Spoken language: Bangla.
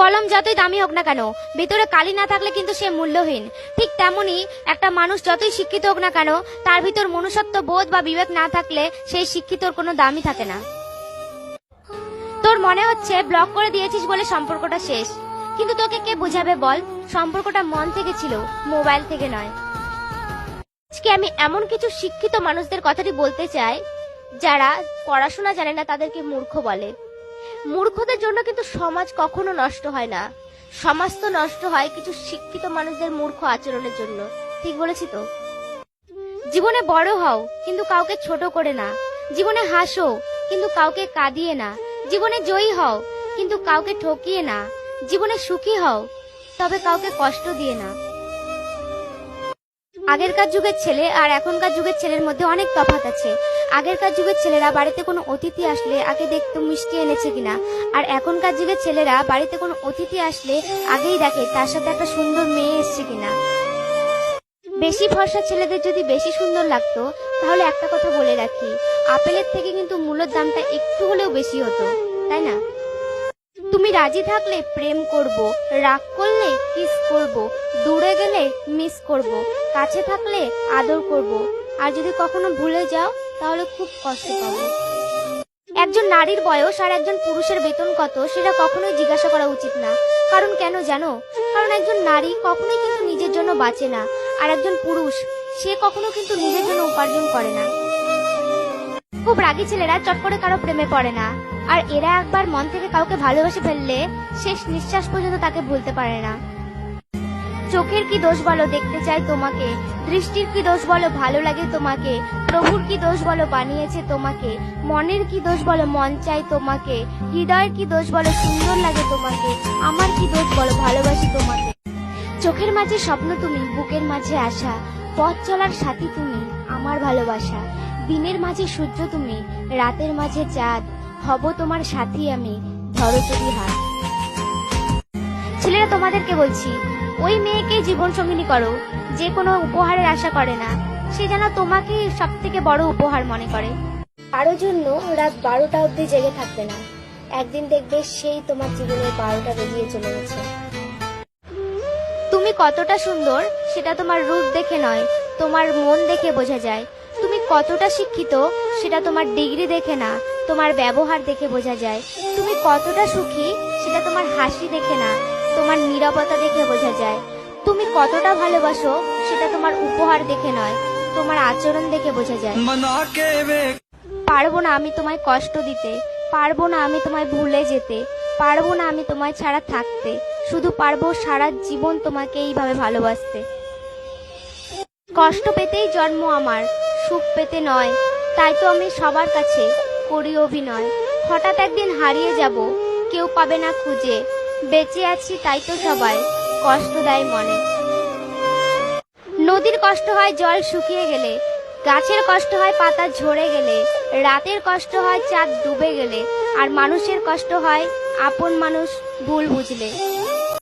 কলম যতই দামি হোক না কেন, ভিতরে কালি না থাকলে কিন্তু সে মূল্যহীন। ঠিক তেমনি একটা মানুষ যতই শিক্ষিত হোক না কেন, তার ভিতর মনুষ্যত্ব বোধ বা বিবেক না থাকলে সেই শিক্ষিতর কোনো দামই থাকে না। তোর মনে হচ্ছে ব্লক করে দিয়েছিস বলে সম্পর্কটা শেষ, কিন্তু তোকে কে বোঝাবে বল, সম্পর্কটা মন থেকে ছিল, মোবাইল থেকে নয়। আজকে আমি এমন কিছু শিক্ষিত মানুষদের কথাটি বলতে চাই যারা পড়াশোনা জানে না, তাদেরকে মূর্খ বলে। মূর্খদের জন্য কিন্তু সমাজ কখনো নষ্ট হয় না, সমাজ তো নষ্ট হয় কিছু শিক্ষিত মানুষদের মূর্খ আচরণের জন্য। ঠিক বলেছি তো? জীবনে বড় হও কিন্তু কাউকে ছোট করে না, জীবনে হাসো কিন্তু কাউকে কাঁদিয়ে না, জীবনে জয়ী হও কিন্তু কাউকে ঠকিয়ে না, জীবনে সুখী হও তবে কাউকে কষ্ট দিয়ে না। আগেরকার যুগের ছেলে আর এখনকার যুগের ছেলের মধ্যে অনেক তফাৎ আছে। আগেরকার যুগের ছেলেরা বাড়িতে কোনো অতিথি আসলে আগে দেখতো মিষ্টি এনেছে কিনা, আর এখনকার যুগের ছেলেরা বাড়িতে কোনো অতিথি আসলে আগেই দেখে তার সাথে একটা সুন্দর মেয়ে এসছে কিনা। বেশি ফর্সা ছেলেদের যদি বেশি সুন্দর লাগতো তাহলে একটা কথা বলে রাখি, আপেলের থেকে কিন্তু মূল্যের দামটা একটু হলেও বেশি হতো, তাই না? তুমি রাজি থাকলে প্রেম করব, রাগ করলে কিস করব, দূরে গেলে মিস করব, কাছে থাকলে আদর করব, আর যদি কখনো ভুলে যাও তাহলে খুব কষ্ট পাবো। একজন নারীর বয়স আর একজন পুরুষের বেতন কত সেটা কখনোই জিজ্ঞাসা করা উচিত না। কারণ কেন জানো? কারণ একজন নারী কখনোই কিন্তু নিজের জন্য বাঁচে না, আর একজন পুরুষ সে কখনো কিন্তু নিজের জন্য উপার্জন করে না। খুব রাগী ছেলেরা চট করে কারো প্রেমে পড়ে না, আর এরা একবার মন থেকে কাউকে ভালোবেসে ফেললে শেষ নিঃশ্বাস পর্যন্ত তাকে ভুলতে পারে না। চোখের কি দোষ বলো দেখতে চাই তোমাকে, দৃষ্টির কি দোষ বলো ভালো লাগে তোমাকে, প্রভুর কি দোষ বলো বানিয়েছে তোমাকে, মনের কি দোষ বলো মন চাই তোমাকে, হৃদয়ের কি দোষ বলো সুন্দর লাগে তোমাকে, আমার কি দোষ বলো ভালোবাসি তোমাকে। চোখের মাঝে স্বপ্ন তুমি, বুকের মাঝে আশা, পথ চলার সাথী তুমি, আমার ভালোবাসা, দিনের মাঝে সূর্য তুমি, রাতের মাঝে চাঁদ, হব তোমার সাথী আমি, ধরো যদি হাত। ছেলেরা তোমাদেরকে বলছি, ওই মেয়েকেই জীবন সঙ্গিনী করো যে কোনো উপহারের আশা করে না, সে যেন তোমাকে সব থেকে বড় উপহার মনে করে। কারোর জন্য রাত 12টা অবধি জেগে থাকবে না, একদিন দেখবে সেই তোমার জীবনের 12টা বেরিয়ে চলে গেছে। তুমি কতটা সুন্দর সেটা তোমার রূপ দেখে নয়, তোমার মন দেখে বোঝা যায়। তুমি কতটা শিক্ষিত সেটা তোমার ডিগ্রি দেখে না, তোমার ব্যবহার দেখে বোঝা যায়। তুমি কতটা সুখী সেটা তোমার হাসি দেখে না, তোমার নীরবতা দেখে বোঝা যায়। তুমি কতটা ভালোবাসো সেটা তোমার উপহার দেখে নয়, তোমার আচরণ দেখে বোঝা যায়। পারবো না আমি তোমায় কষ্ট দিতে, পারবো না আমি তোমায় ভুলে যেতে, পারবো না আমি তোমায় ছাড়া থাকতে, শুধু পারবো সারা জীবন তোমাকে এইভাবে ভালোবাসতে। কষ্ট পেতেই জন্ম আমার, সুখ পেতে নয়, তাই তো আমি সবার কাছে করি অভিনয়। হঠাৎ একদিন হারিয়ে যাব, কেউ পাবে না খুঁজে, বেঁচে আছি তাই তো সবাই কষ্ট দেয় মনে। নদীর কষ্ট হয় জল শুকিয়ে গেলে, গাছের কষ্ট হয় পাতা ঝরে গেলে, রাতের কষ্ট হয় চাঁদ ডুবে গেলে, আর মানুষের কষ্ট হয় আপন মানুষ ভুল বুঝলে।